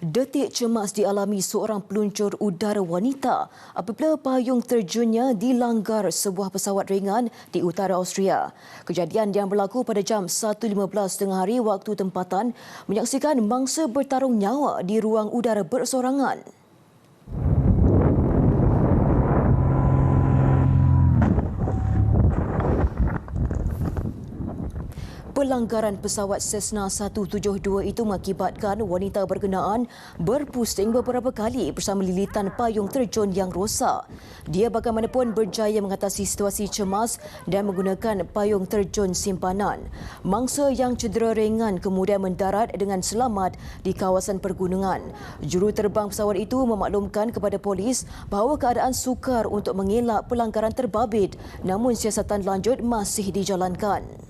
Detik cemas dialami seorang peluncur udara wanita apabila payung terjunnya dilanggar sebuah pesawat ringan di Utara Austria. Kejadian yang berlaku pada jam 1.15 tengah hari waktu tempatan menyaksikan mangsa bertarung nyawa di ruang udara bersorangan. Pelanggaran pesawat Cessna 172 itu mengakibatkan wanita berkenaan berpusing beberapa kali bersama lilitan payung terjun yang rosak. Dia bagaimanapun berjaya mengatasi situasi cemas dan menggunakan payung terjun simpanan. Mangsa yang cedera ringan kemudian mendarat dengan selamat di kawasan pergunungan. Juruterbang pesawat itu memaklumkan kepada polis bahawa keadaan sukar untuk mengelak pelanggaran terbabit, namun siasatan lanjut masih dijalankan.